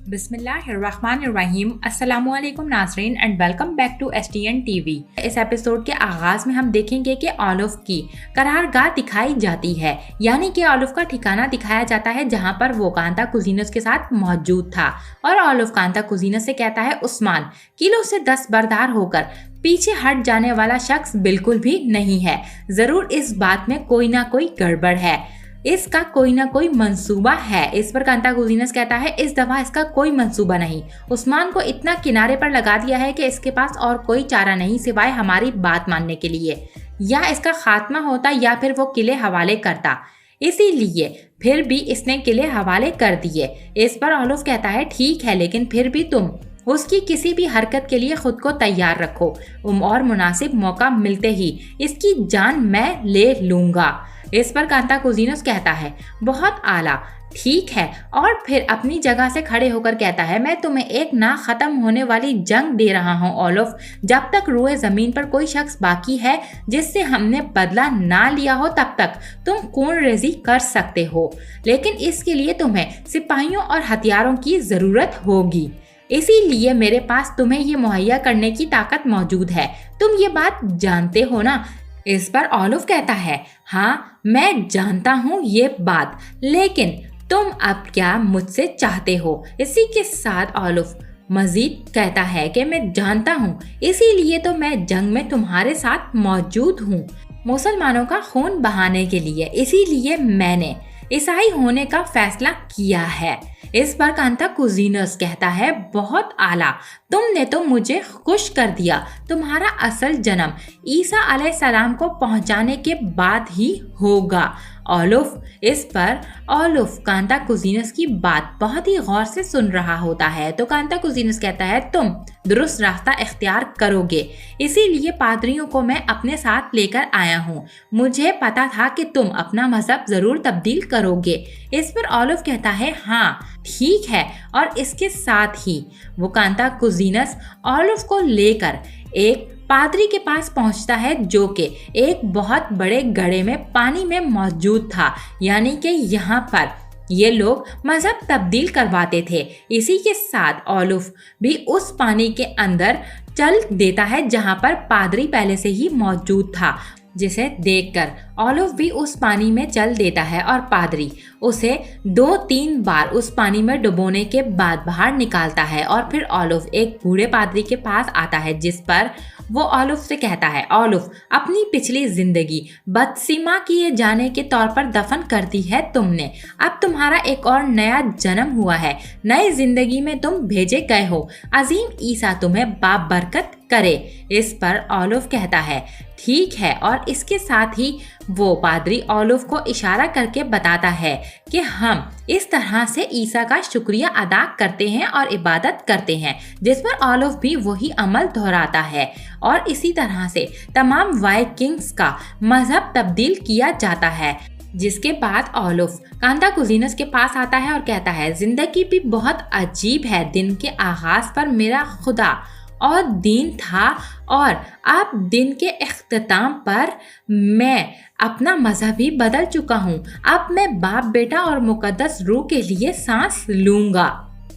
बिस्मिल्लाहिर्रहमानिर्रहीम। अस्सलामु अलैकुम नाज़रीन and welcome back to STN TV। इस एपिसोड के आगाज़ में हम देखेंगे कि ओलिव की करारगाह दिखाई जाती है, यानी कि ओलिव का ठिकाना दिखाया जाता है जहां पर वो कांता कुजीनस के साथ मौजूद था। और ओलिव कांता कुजीनस से कहता है उस्मान किलो से 10 बरदार होकर पीछे हट जाने वाला शख्स बिल्कुल भी नहीं है। जरूर इस बात में कोई ना कोई गड़बड़ है, इसका कोई ना कोई मंसूबा है। इस पर कांता कुजीनस कहता है इस दफा इसका कोई मंसूबा नहीं। उस्मान को इतना किनारे पर लगा दिया है कि इसके पास और कोई चारा नहीं सिवाय हमारी बात मानने के लिए। या इसका खात्मा होता या फिर वो किले हवाले करता, इसीलिए फिर भी इसने किले हवाले कर दिए। इस पर ओलिव कहता है ठीक है, लेकिन फिर भी तुम उसकी किसी भी हरकत के लिए खुद को तैयार रखो और मुनासिब मौका मिलते ही इसकी जान मैं ले लूंगा। इस पर कांता कुजीनस कहता है बहुत आला, ठीक है, और फिर अपनी जगह से खड़े होकर कहता है मैं तुम्हें एक ना खत्म होने वाली जंग दे रहा हूँ ओलिव। जब तक रूए जमीन पर कोई शख्स बाकी है जिससे हमने बदला ना लिया हो तब तक तुम खून रेजी कर सकते हो, लेकिन इसके लिए तुम्हें सिपाहियों और हथियारों की जरूरत होगी। इसीलिए मेरे पास तुम्हें ये मुहैया करने की ताकत मौजूद है। तुम ये बात जानते हो ना? इस पर ओलिव कहता है हाँ मैं जानता हूँ ये बात, लेकिन तुम अब क्या मुझसे चाहते हो? इसी के साथ ओलिव मजीद कहता है कि मैं जानता हूँ, इसीलिए तो मैं जंग में तुम्हारे साथ मौजूद हूँ, मुसलमानों का खून बहाने के लिए। इसीलिए मैंने ईसाई होने का फैसला किया है। इस पर कांता कुजीनस कहता है बहुत आला, तुमने तो मुझे खुश कर दिया। तुम्हारा असल जन्म ईसा अलैहिस्सलाम को पहुंचाने के बाद ही होगा ओलिव। इस पर ओलिव कांता कुजीनस की बात बहुत ही गौर से सुन रहा होता है, तो कांता कुजीनस कहता है तुम दुरुस्त रास्ता इख्तियार करोगे, इसीलिए पादरियों को मैं अपने साथ लेकर आया हूँ। मुझे पता था कि तुम अपना मजहब जरूर तब्दील करोगे। इस पर ओलिव कहता है हाँ ठीक है, और इसके साथ ही वो कांता कुजीनस ओलिव को लेकर एक पादरी के पास पहुंचता है जो कि एक बहुत बड़े घड़े में पानी में मौजूद था, यानी कि यहाँ पर ये लोग मजहब तब्दील करवाते थे। इसी के साथ ओलिव भी उस पानी के अंदर चल देता है जहाँ पर पादरी पहले से ही मौजूद था, जिसे देखकर ओलिव भी उस पानी में चल देता है और पादरी उसे 2-3 बार उस पानी में डुबोने के बाद बाहर निकालता है। और फिर ओलिव एक बूढ़े पादरी के पास आता है जिस पर वो ओलिव से कहता है ओलिव अपनी पिछली जिंदगी बदसिमा किए जाने के तौर पर दफन कर दी है तुमने। अब तुम्हारा एक और नया जन्म हुआ है, नई जिंदगी में तुम भेजे गए हो। अजीम ईसा तुम्हें बाप बरकत करे। इस पर ओलिव कहता है ठीक है, और इसके साथ ही वो पादरी ओलिव को इशारा करके बताता है कि हम इस तरह से ईसा का शुक्रिया अदा करते हैं और इबादत करते हैं, जिस पर ओलिव भी वही अमल दोहराता है। और इसी तरह से तमाम वाइकिंग्स का मजहब तब्दील किया जाता है। जिसके बाद ओलिव कांता कुजीनस के पास आता है और कहता है जिंदगी भी बहुत अजीब है। दिन के आगाज पर मेरा खुदा और दीन था, और अब दिन के इख्तिताम पर मैं अपना मजहब ही बदल चुका हूँ। अब मैं बाप बेटा और मुकद्दस रूह के लिए सांस लूंगा।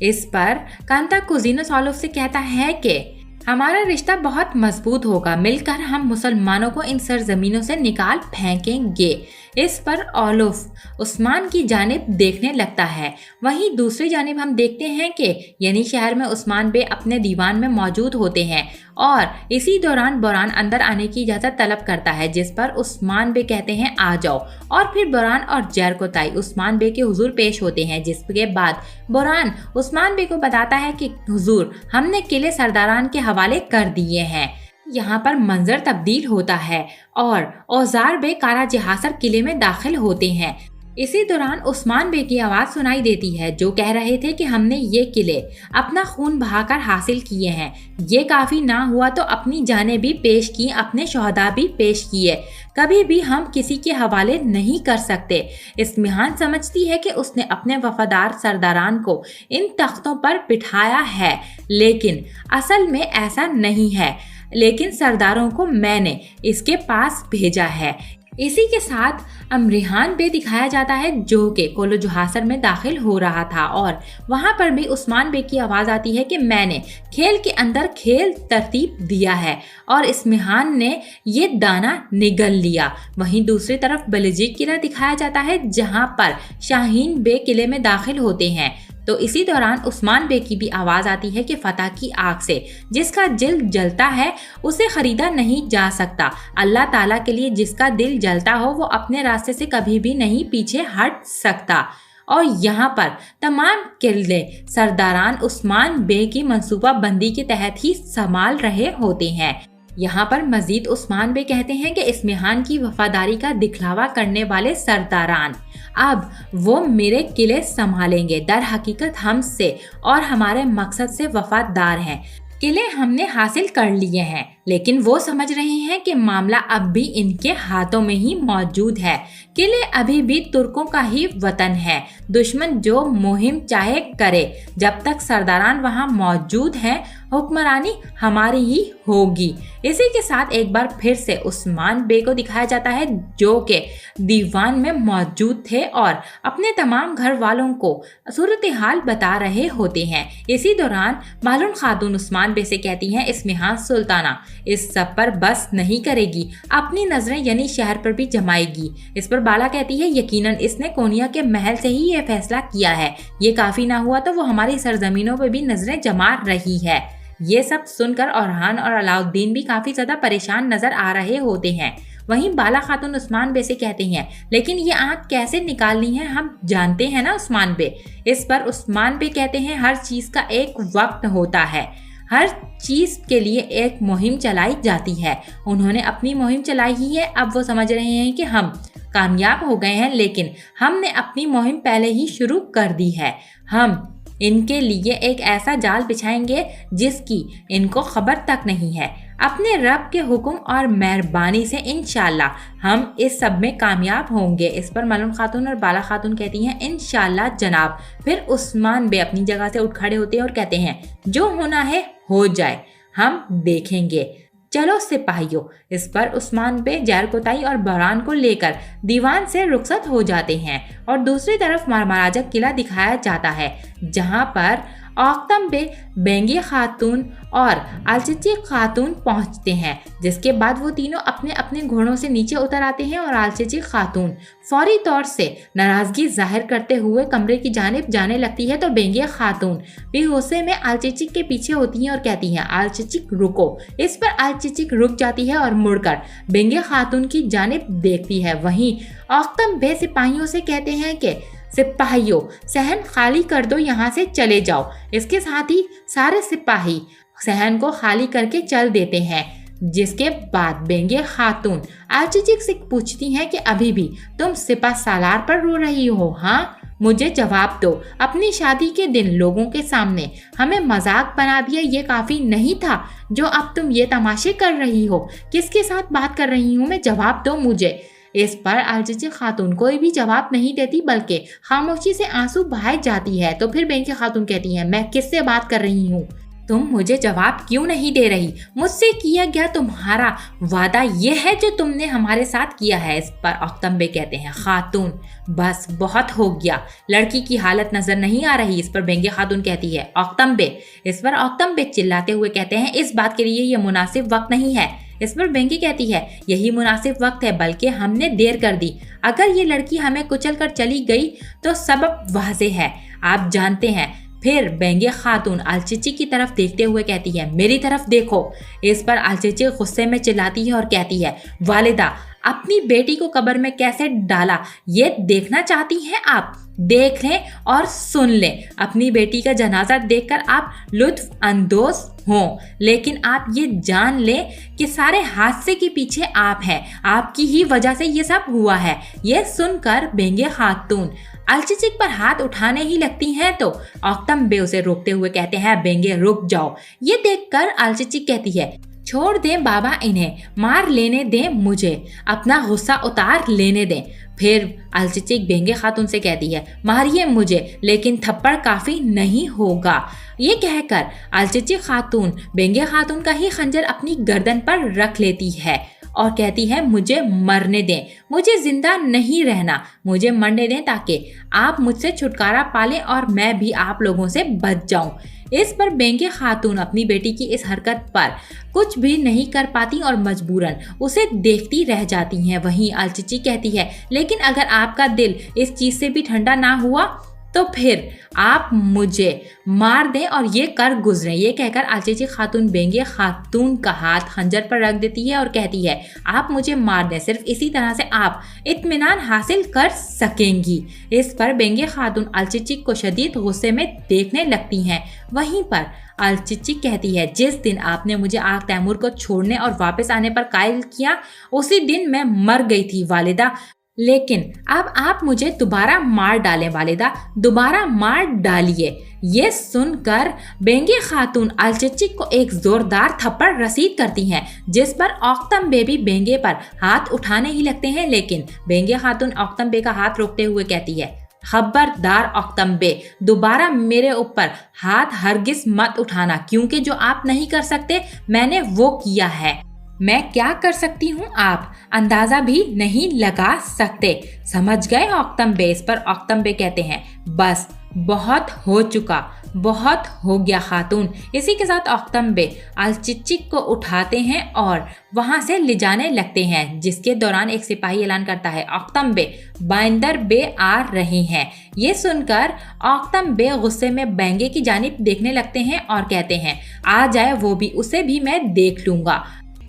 इस पर कांता कुजीनस ओलिव से कहता है कि हमारा रिश्ता बहुत मजबूत होगा, मिलकर हम मुसलमानों को इन सरजमीनों से निकाल फेंकेंगे। इस पर ओलिव उस्मान की जानिब देखने लगता है। वहीं दूसरी जानिब हम देखते हैं कि यानी शहर में उस्मान बे अपने दीवान में मौजूद होते हैं और इसी दौरान बोरान अंदर आने की इजाज़त तलब करता है, जिस पर उस्मान बे कहते हैं आ जाओ। और फिर बोरान और जरकोताई उस्मान बे के हुजूर पेश होते हैं, जिसके बाद बोरान उस्मान बे को बताता है कि हुजूर हमने किले सरदारान के हवाले कर दिए हैं। यहाँ पर मंजर तब्दील होता है और औजार बे कारा जहासर किले में दाखिल होते हैं। इसी दौरान उस्मान बे की आवाज़ सुनाई देती है जो कह रहे थे कि हमने ये किले अपना खून बहाकर हासिल किए हैं। ये काफ़ी ना हुआ तो अपनी जानें भी पेश की, अपने शहदा भी पेश किए, कभी भी हम किसी के हवाले नहीं कर सकते। इस्मिहान समझती है कि उसने अपने वफादार सरदारान को इन तख्तों पर बिठाया है, लेकिन असल में ऐसा नहीं है। लेकिन सरदारों को मैंने इसके पास भेजा है। इसी के साथ अमरिहान बे दिखाया जाता है जो कि कोलो जुहासर में दाखिल हो रहा था और वहां पर भी उस्मान बे की आवाज आती है कि मैंने खेल के अंदर खेल तरतीब दिया है और इस्मिहान ने ये दाना निगल लिया। वहीं दूसरी तरफ बलजीक किला दिखाया जाता है जहां पर शाहीन बे किले में दाखिल होते हैं। तो इसी दौरान उस्मान बे की भी आवाज आती है कि फतह की आग से जिसका दिल जलता है उसे खरीदा नहीं जा सकता। अल्लाह ताला के लिए जिसका दिल जलता हो वो अपने रास्ते से कभी भी नहीं पीछे हट सकता। और यहाँ पर तमाम किले सरदारान उस्मान बे की मंसूबा बंदी के तहत ही संभाल रहे होते हैं। यहाँ पर मजीद उस्मान बे कहते हैं कि इस्मिहान की वफादारी का दिखलावा करने वाले सरदारान अब वो मेरे किले संभालेंगे। दर हकीकत हमसे और हमारे मकसद से वफादार हैं। किले हमने हासिल कर लिए हैं, लेकिन वो समझ रहे हैं कि मामला अब भी इनके हाथों में ही मौजूद है। किले अभी भी तुर्कों का ही वतन है। दुश्मन जो मुहिम चाहे करे, जब तक सरदारान वहाँ मौजूद हैं हुक्मरानी हमारी ही होगी। इसी के साथ एक बार फिर से उस्मान बे को दिखाया जाता है जो कि दीवान में मौजूद थे और अपने तमाम घर वालों को सूरत हाल बता रहे होते हैं। इसी दौरान मालूम खातून उस्मान बे से कहती हैं इस्मिहान सुल्ताना इस सब पर बस नहीं करेगी, अपनी नजरें यानी शहर पर भी जमाएगी। इस पर बाला कहती है यकीनन इसने कोनिया के महल से ही ये फैसला किया है। ये काफी ना हुआ तो वो हमारी सरजमीनों पर भी नजरें जमा रही है। ये सब सुनकर औरहान और अलाउद्दीन भी काफी ज्यादा परेशान नजर आ रहे होते हैं। वहीं बाला खातून उस्मान बे से कहते हैं लेकिन ये आंख कैसे निकालनी है हम जानते हैं ना उस्मान बे। इस पर उस्मान बे कहते हैं हर चीज का एक वक्त होता है, हर चीज के लिए एक मुहिम चलाई जाती है। उन्होंने अपनी मुहिम चलाई ही है, अब वो समझ रहे हैं कि हम कामयाब हो गए हैं, लेकिन हमने अपनी मुहिम पहले ही शुरू कर दी है। हम इनके लिए एक ऐसा जाल बिछाएंगे जिसकी इनको खबर तक नहीं है। अपने रब के हुक्म और मेहरबानी से इंशाल्लाह हम इस सब में कामयाब होंगे। इस पर मलूम खातून और बाला खातून कहती हैं इंशाल्लाह जनाब। फिर उस्मान बे अपनी जगह से उठ खड़े होते हैं और कहते हैं जो होना है हो जाए, हम देखेंगे, चलो सिपाहियों। इस पर उस्मान बे जैरकोताई और बहरान को लेकर दीवान से रुखसत हो जाते हैं और दूसरी तरफ मारमाराजक किला दिखाया जाता है जहां पर औक्तम बे बेंगी खातून और आलचिची खातून पहुंचते हैं, जिसके बाद वो तीनों अपने अपने घोड़ों से नीचे उतर आते हैं और आलचिची खातून फौरी तौर से नाराजगी जाहिर करते हुए कमरे की जानिब जाने लगती है। तो बेंगी खातून भी गुस्से में आलचिची के पीछे होती हैं और कहती हैं आलचिची रुको। इस पर आलचिची रुक जाती है और मुड़कर बेंगी खातून की जानिब देखती है। वहीं औक्तम बे सिपाहियों से कहते हैं कि सिपाहियों सहन खाली कर दो, यहाँ से चले जाओ। इसके साथ ही सारे सिपाही सहन को खाली करके चल देते हैं, जिसके बाद बेंगे खातून आलचिची से पूछती हैं कि अभी भी तुम सिपा सालार पर रो रही हो? हाँ, मुझे जवाब दो। अपनी शादी के दिन लोगों के सामने हमें मजाक बना दिया, ये काफी नहीं था जो अब तुम ये तमाशे कर रही हो? किसके साथ बात कर रही हूँ मैं? जवाब दो मुझे। इस पर आलचिची खातून कोई भी जवाब नहीं देती, बल्कि खामोशी से आंसू बहाए जाती है। तो फिर बेंगी खातून कहती है मैं किससे बात कर रही हूँ? तुम मुझे जवाब क्यों नहीं दे रही? मुझसे किया गया तुम्हारा वादा ये है जो तुमने हमारे साथ किया है। इस पर औक्तम बे कहते हैं खातून बस बहुत हो गया, लड़की की हालत नजर नहीं आ रही। इस पर बेंगे खातून कहती है औक्तम बे। इस पर औक्तम बे चिल्लाते हुए कहते हैं इस बात के लिए ये मुनासिब वक्त नहीं है। इस पर बेंगी कहती है यही मुनासिब वक्त है, बल्कि हमने देर कर दी। अगर ये लड़की हमें कुचल कर चली गई तो सबब वाज़े है, आप जानते हैं। फिर बेंगे खातून आलचिची की तरफ देखते हुए कहती है मेरी तरफ देखो। इस पर आलचिची गुस्से में चिल्लाती है और कहती है वालिदा अपनी बेटी को कब्र में कैसे डाला ये देखना चाहती हैं आप? देख लें और सुन लें। अपनी बेटी का जनाजा देखकर आप लुत्फ अंदोज हों, लेकिन आप ये जान लें कि सारे हादसे के पीछे आप हैं, आपकी ही वजह से ये सब हुआ है। ये सुनकर बेंगे खातून आलचिची पर हाथ उठाने ही लगती हैं तो औक्तम बे उसे रोकते हुए कहते हैं बेंगे रुक जाओ। ये देखकर आलचिची कहती है छोड़ दें बाबा, इन्हें मार लेने दें, मुझे अपना गुस्सा उतार लेने दें। फिर आलचिची बेंगे खातून से कहती है मारिए मुझे, लेकिन थप्पड़ काफी नहीं होगा। ये कहकर आलचिची खातून बेंगे खातून का ही खंजर अपनी गर्दन पर रख लेती है और कहती है मुझे मरने दें, मुझे जिंदा नहीं रहना, मुझे मरने दें ताकि आप मुझसे छुटकारा पालें और मैं भी आप लोगों से बच जाऊं। इस पर बेंगे खातून अपनी बेटी की इस हरकत पर कुछ भी नहीं कर पाती और मजबूरन उसे देखती रह जाती हैं। वहीं अलचिची कहती है लेकिन अगर आपका दिल इस चीज से भी ठंडा ना हुआ तो फिर आप मुझे मार दें और ये कर गुजरें। ये कहकर अलचिची खातून बेंगे खातून का हाथ खंजर पर रख देती है और कहती है आप मुझे मार दें, सिर्फ इसी तरह से आप इत्मीनान हासिल कर सकेंगी। इस पर बेंगे खातून अलचिची को शदीद गुस्से में देखने लगती हैं। वहीं पर अलचिची कहती है जिस दिन आपने मुझे आग तैमूर को छोड़ने और वापस आने पर कायल किया उसी दिन मैं मर गई थी वालिदा, लेकिन अब आप मुझे दोबारा मार डालें वालिदा, दोबारा मार डालिए। ये सुनकर बेंगे खातून अलचिची को एक जोरदार थप्पड़ रसीद करती हैं, जिस पर औख्तम बे भी बेंगे पर हाथ उठाने ही लगते हैं, लेकिन बेंगे खातून औख्तम बे का हाथ रोकते हुए कहती है खबरदार औख्तम बे, दोबारा मेरे ऊपर हाथ हरगिज मत उठाना, क्योंकि जो आप नहीं कर सकते मैंने वो किया है। मैं क्या कर सकती हूँ आप अंदाजा भी नहीं लगा सकते, समझ गए औख्तम बे। इस पर औख्तम बे कहते हैं बस बहुत हो चुका, बहुत हो गया खातून। इसी के साथ औख्तम बे अलचिची को उठाते हैं और वहां से ले जाने लगते हैं, जिसके दौरान एक सिपाही ऐलान करता है औख्तम बे बाइंदर बे आ रहे हैं। ये सुनकर औख्तम बे गुस्से में बेंगे की जानिब देखने लगते हैं और कहते हैं आ जाए वो भी, उसे भी मैं देख लूंगा।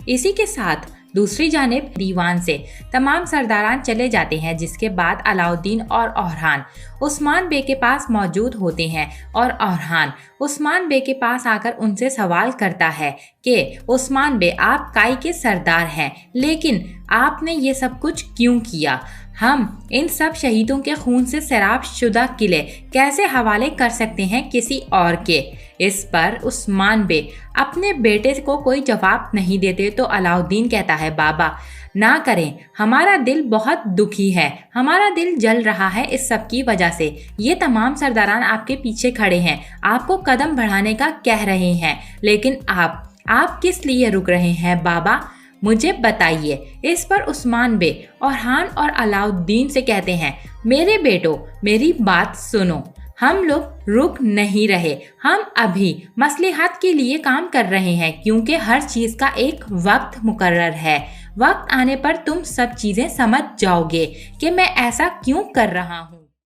इसी के साथ दूसरी जानिब दीवान से तमाम सरदारान चले जाते हैं, जिसके बाद अलाउद्दीन और ओरहान उस्मान बे के पास मौजूद होते हैं और ओरहान उस्मान बे के पास आकर उनसे सवाल करता है कि उस्मान बे आप काई के सरदार हैं, लेकिन आपने ये सब कुछ क्यों किया? हम इन सब शहीदों के खून से सैराब शुदा किले कैसे हवाले कर सकते हैं किसी और के? इस पर उस्मान बे अपने बेटे को कोई जवाब नहीं देते तो अलाउद्दीन कहता है बाबा ना करें, हमारा दिल बहुत दुखी है, हमारा दिल जल रहा है इस सब की वजह से। ये तमाम सरदारान आपके पीछे खड़े हैं, आपको कदम बढ़ाने का कह रहे हैं, लेकिन आप किस लिए रुक रहे हैं बाबा, मुझे बताइए। इस पर उस्मान बे ओरहान और अलाउद्दीन से कहते हैं मेरे बेटो मेरी बात सुनो, हम लोग रुक नहीं रहे, हम अभी मसलिहत के लिए काम कर रहे हैं, क्योंकि हर चीज का एक वक्त मुकर्रर है। वक्त आने पर तुम सब चीजें समझ जाओगे कि मैं ऐसा क्यों कर रहा हूँ।